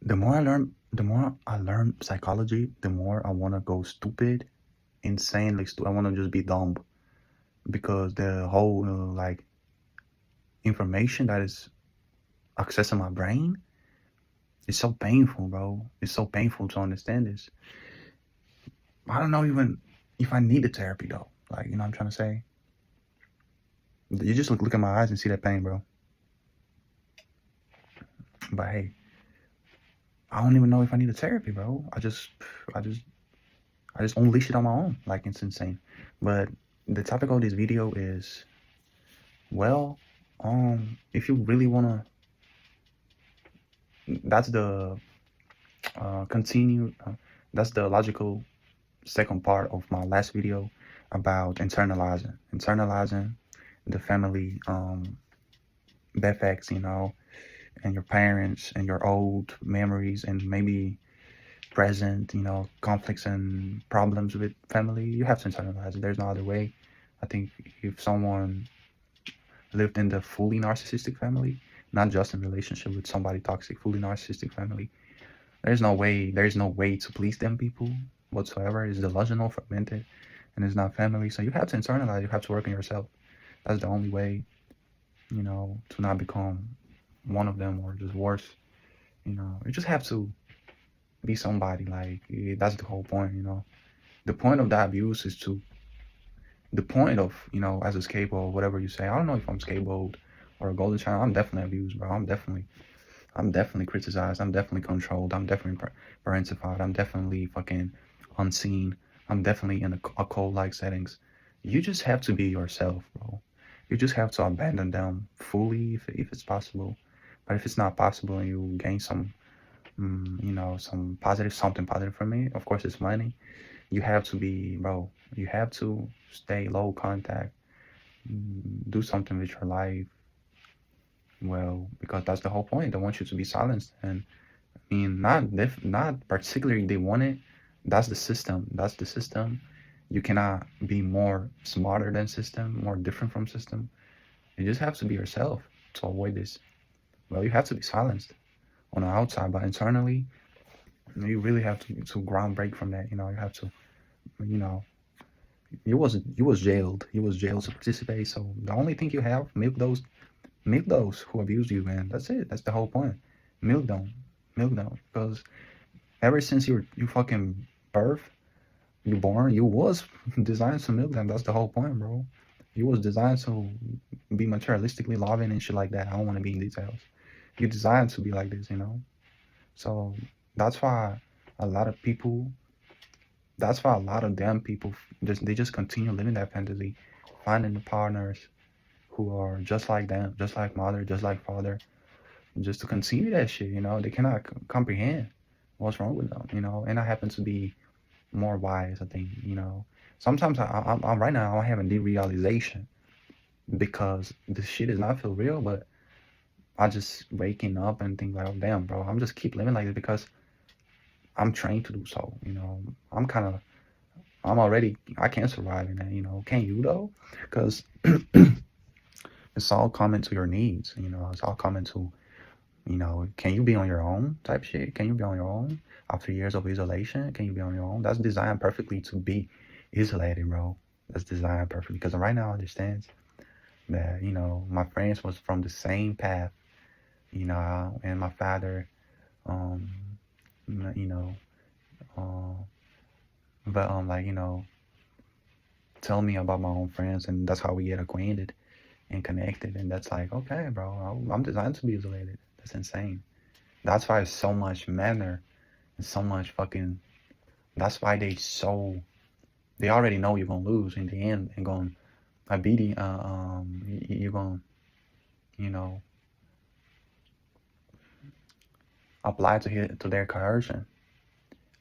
the more I learn psychology, the more I want to go stupid, insanely stupid. I want to just be dumb because the whole like information that is accessing my brain is so painful, bro. It's so painful to understand this. I don't know even if I needed therapy though. Like, you know what I'm trying to say? You just look at my eyes and see that pain, bro. But hey, I don't even know if I need a therapy, bro. I just, I just unleash it on my own. Like, it's insane. But the topic of this video is, well, if you really wanna, that's the continue. That's the logical second part of my last video about internalizing the family defects, you know, and your parents and your old memories and maybe present, you know, conflicts and problems with family. You have to internalize it. There's no other way. I think if someone lived in the fully narcissistic family, not just in relationship with somebody toxic, fully narcissistic family, there's no way to please them people whatsoever. It's delusional, fragmented, and it's not family. So you have to internalize, you have to work on yourself. That's the only way, you know, to not become one of them or just worse. You know, you just have to be somebody. Like, that's the whole point, you know. The point of that abuse is to, the point of, you know, as a scapegoat, whatever you say. I don't know if I'm scapegoat or a golden child. I'm definitely abused, bro. I'm definitely criticized. I'm definitely controlled. I'm definitely parentified. I'm definitely fucking unseen. I'm definitely in a cold-like settings. You just have to be yourself, bro. You just have to abandon them fully if it's possible. But if it's not possible and you gain some, you know, something positive from me, of course it's money. You have to be, bro. You have to stay low contact. Do something with your life. Well, because that's the whole point. They want you to be silenced, and I mean, not particularly they want it. That's the system. That's the system. You cannot be more smarter than system, more different from system. You just have to be yourself to avoid this. Well, you have to be silenced on the outside, but internally, you really have to ground break from that. You know, you have to, you know, you was jailed. You was jailed to participate. So the only thing you have, milk those who abuse you, man. That's it. That's the whole point. Milk them, milk them, because ever since you fucking birth, you born, you was designed to milk them. That's the whole point, bro. You was designed to be materialistically loving and shit like that. I don't want to be in details. You designed to be like this, you know. So that's why a lot of people, that's why a lot of damn people they just continue living that fantasy, finding the partners who are just like them, just like mother, just like father, just to continue that shit. You know, they cannot comprehend what's wrong with them. You know, and I happen to be more wise. I think, you know, sometimes I'm right now I'm having derealization because this shit does not feel real, but I just waking up and think like, oh damn, bro, I'm just keep living like this because I'm trained to do so. You know, I can't survive in that. You know, can you though? Because it's all coming to your needs. You know, it's all coming to, you know, can you be on your own type shit? Can you be on your own after years of isolation? Can you be on your own? That's designed perfectly to be isolated, bro. That's designed perfectly because right now I understand that, you know, my friends was from the same path, you know, and my father, um, you know, uh, but like, you know, tell me about my own friends, and that's how we get acquainted and connected, and that's like, okay, bro, I'm designed to be isolated. That's insane. That's why it's so much manner and so much fucking. That's why they already know you're gonna lose in the end and going to beat you're gonna, you know, apply to their coercion,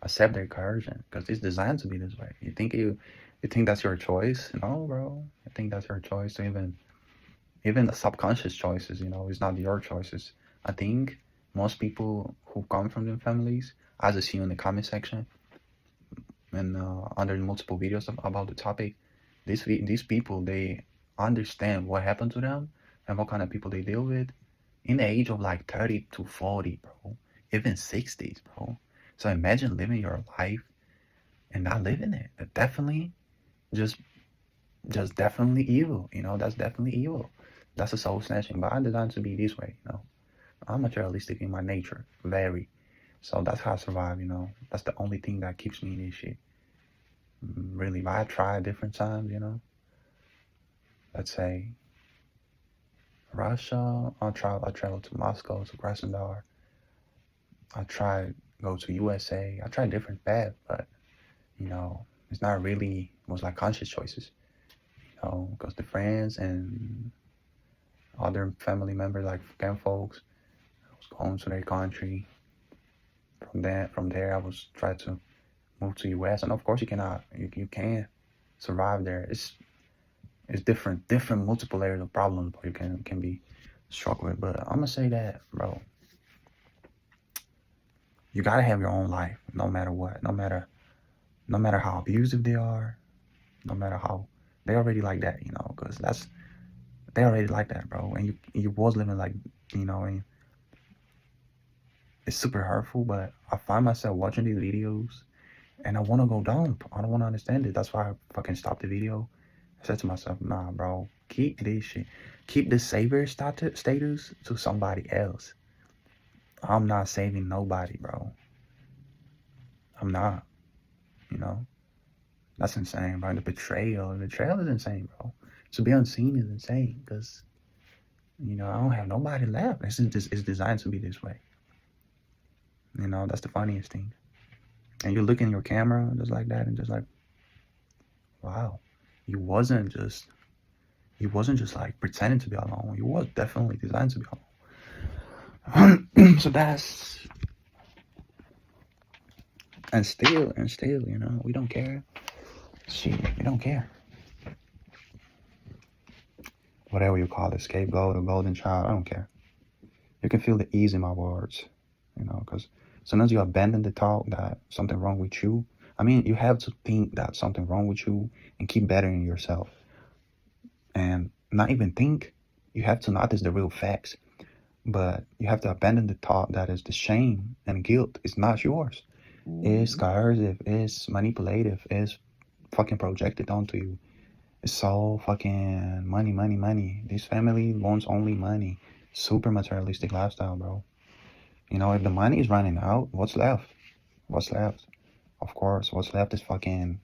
accept their coercion because it's designed to be this way. You think that's your choice? No, bro. I think that's your choice. So even the subconscious choices, you know, it's not your choices. I think most people who come from them families, as I see in the comment section and under multiple videos about the topic, these people they understand what happened to them and what kind of people they deal with in the age of like 30 to 40, bro. even 60s, bro. So imagine living your life and not living it. Definitely just definitely evil, that's definitely evil. That's a soul snatching, but I'm designed to be this way. I'm materialistic in my nature, very. So that's how I survive, that's the only thing that keeps me in this shit. Really, but I tried different times. Let's say Russia, I traveled to Moscow, to Krasnodar. I tried go to USA. I tried different paths, but it's not really, it was like conscious choices, because the friends and other family members, like camp folks, I was going to their country. From there, I was trying to move to US, and of course, you can't survive there. It's different multiple layers of problems, but you can be struck with. But I'm gonna say that, bro, you gotta have your own life, no matter what, no matter how abusive they are, no matter how they already like that, because they already like that, bro. And you was living like, and it's super hurtful. But I find myself watching these videos, and I want to go down. I don't want to understand it. That's why I fucking stopped the video. I said to myself, nah, bro, keep this shit, keep the savior status to somebody else. I'm not saving nobody, bro. I'm not. You know, that's insane, bro. The betrayal is insane, bro. To be unseen is insane, because I don't have nobody left. It's designed to be this way. That's the funniest thing. And you look in your camera just like that, and just like, wow, you wasn't just like pretending to be alone. You was definitely designed to be alone. So that's, and still, we don't care. Shit, we don't care. Whatever you call it, scapegoat or golden child, I don't care. You can feel the ease in my words, because sometimes you abandon the thought that something wrong with you. I mean, you have to think that something wrong with you and keep bettering yourself. And not even think, you have to notice the real facts. But you have to abandon the thought that is the shame and guilt is not yours. It's coercive, it's manipulative, it's fucking projected onto you. It's so fucking money. This family wants only money. Super materialistic lifestyle, bro. If the money is running out, what's left? Of course, what's left is fucking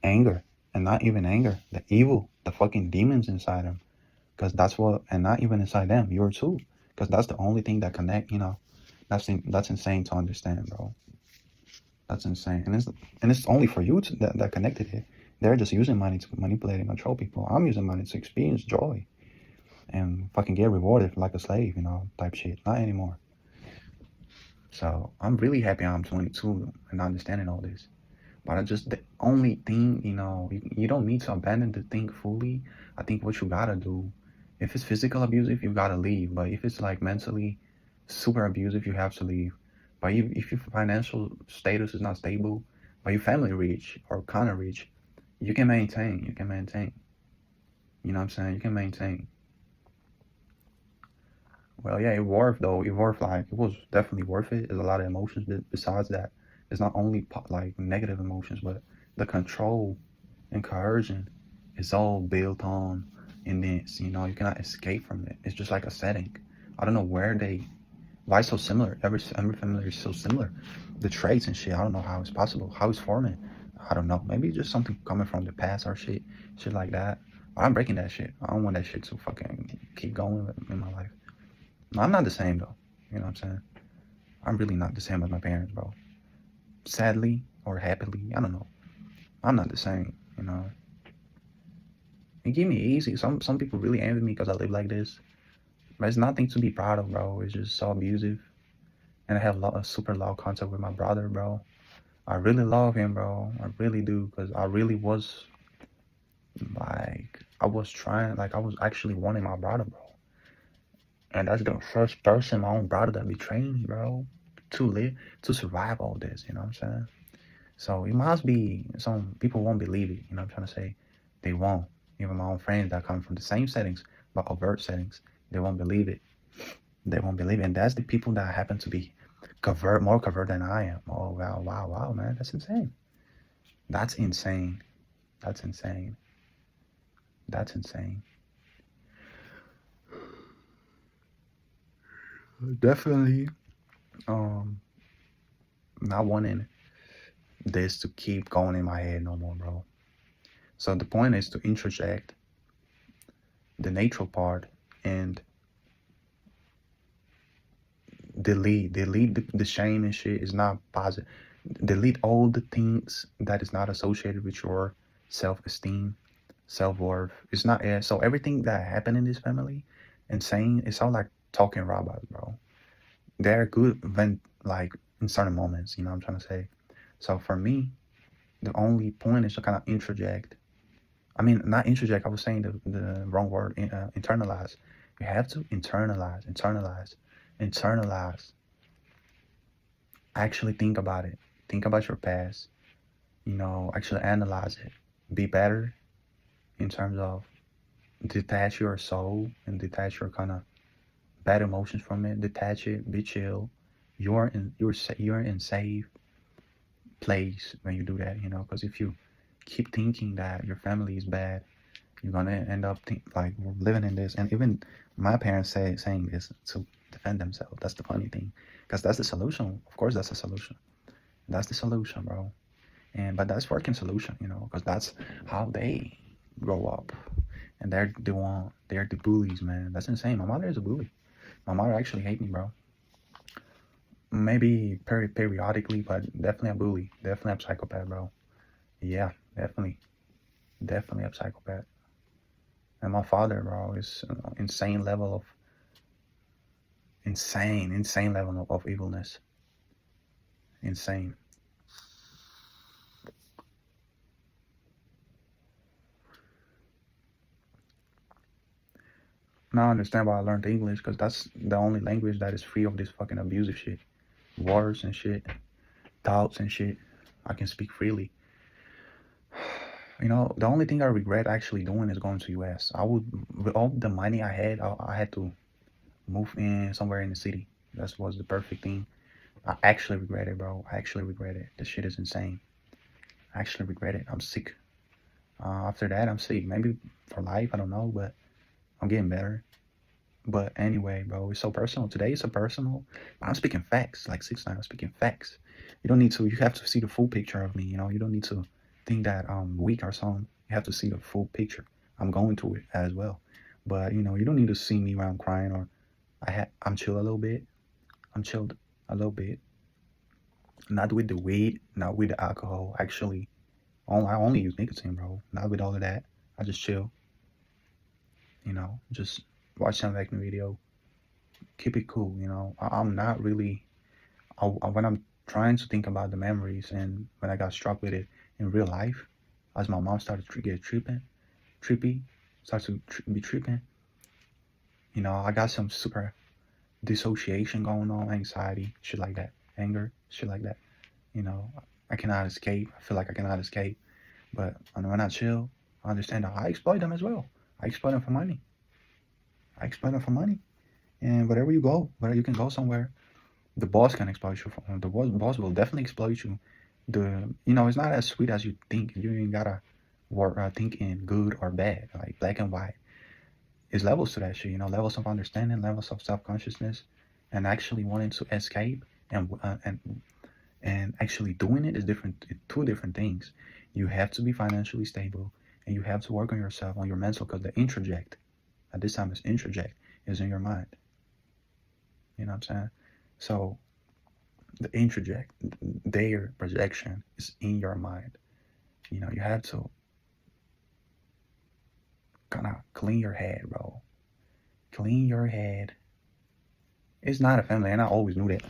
anger. And not even anger. The evil. The fucking demons inside them. Because that's what, and not even inside them. You're too. Because that's the only thing that connect, That's insane to understand, bro. That's insane. And it's only for you that connected here. They're just using money to manipulate and control people. I'm using money to experience joy. And fucking get rewarded like a slave, type shit. Not anymore. So I'm really happy I'm 22 and understanding all this. But the only thing, you don't need to abandon the thing fully. I think what you gotta do, if it's physical abusive, you gotta leave. But if it's like mentally super abusive, you have to leave. But if your financial status is not stable, but your family rich or kind of rich, you can maintain. You know what I'm saying? You can maintain. Well, yeah, it was definitely worth it. There's a lot of emotions besides that. It's not only like negative emotions, but the control and coercion is all built on in this. You cannot escape from it. It's just like a setting. I don't know why it's so similar. Every family is so similar. The traits and shit, I don't know how it's possible. How it's forming, I don't know. Maybe just something coming from the past or shit like that. But I'm breaking that shit. I don't want that shit to fucking keep going in my life. No, I'm not the same though. You know what I'm saying? I'm really not the same as my parents, bro. Sadly or happily, I don't know. I'm not the same, It give me easy. Some people really envy me because I live like this. But it's nothing to be proud of, bro. It's just so abusive. And I have a super low contact with my brother, bro. I really love him, bro. I really do. Because I really was, like, I was actually wanting my brother, bro. And that's the first person, my own brother, that betrayed me, bro. To survive all this, you know what I'm saying? So it must be, some people won't believe it, you know what I'm trying to say? They won't. Even my own friends that come from the same settings, but overt settings, they won't believe it. And that's the people that happen to be more covert than I am. Oh wow, wow, wow, man, that's insane. That's insane. That's insane. That's insane. Definitely, um, not wanting this to keep going in my head no more, bro. So the point is to introject the natural part and delete the shame and shit is not positive. Delete all the things that is not associated with your self-esteem, self-worth. It's not so everything that happened in this family and saying it's all like talking robots, bro. They're good when like in certain moments, you know what I'm trying to say. So for me, the only point is to kind of introject. I mean, not introject. I was saying the wrong word. Internalize. You have to internalize. Actually think about it. Think about your past. You know, actually analyze it. Be better in terms of detach your soul and detach your kind of bad emotions from it. Detach it. Be chill. You're in safe place when you do that. You know, because if you keep thinking that your family is bad, you're gonna end up like living in this. And even my parents saying this to defend themselves. That's the funny thing, because that's the solution. Of course, that's the solution. That's the solution, bro. And but that's working solution, you know, because that's how they grow up. And they're the bullies, man. That's insane. My mother is a bully. My mother actually hate me, bro. Maybe periodically, but definitely a bully. Definitely a psychopath, bro. Yeah, definitely a psychopath. And my father, bro, is insane level of insane level of evilness. Insane. Now I understand why I learned English, because that's the only language that is free of this fucking abusive shit, words and shit, thoughts and shit. I can speak freely. You know, the only thing I regret actually doing is going to US. I would, with all the money I had to move in somewhere in the city. That was the perfect thing. I actually regret it, bro. I actually regret it. This shit is insane. I actually regret it. I'm sick. After that, I'm sick. Maybe for life, I don't know, but I'm getting better. But anyway, bro, it's so personal. Today it's so personal. But I'm speaking facts, like 6ix9ine. I'm speaking facts. You don't need to. You have to see the full picture of me. You know, you don't need to think that I'm weak or something. You have to see the full picture. I'm going to it as well. But you know, you don't need to see me when I'm crying or I'm chill a little bit. I'm chilled a little bit. Not with the weed, not with the alcohol. Actually, I only use nicotine, bro. Not with all of that. I just chill. You know, just watch some acting video. Keep it cool. You know, I'm not really when I'm trying to think about the memories and when I got struck with it in real life, as my mom started to get trippy, starts to be tripping, you know, I got some super dissociation going on, anxiety, shit like that, anger, shit like that. You know, I cannot escape. I feel like I cannot escape. But when I chill, I understand that I exploit them as well. I exploit them for money. I exploit them for money. And wherever you go, whether you can go somewhere, the boss can exploit you. The boss will definitely exploit you. It's not as sweet as you think. You ain't gotta work think in good or bad, like black and white. It's levels to that shit. You know, levels of understanding, levels of self consciousness, and actually wanting to escape and actually doing it is different. Two different things. You have to be financially stable, and you have to work on yourself, on your mental, because the introject at this time is introject is in your mind. You know what I'm saying? So the introject, their projection is in your mind. You know, you have to kind of clean your head, bro. Clean your head. It's not a family, and I always knew that.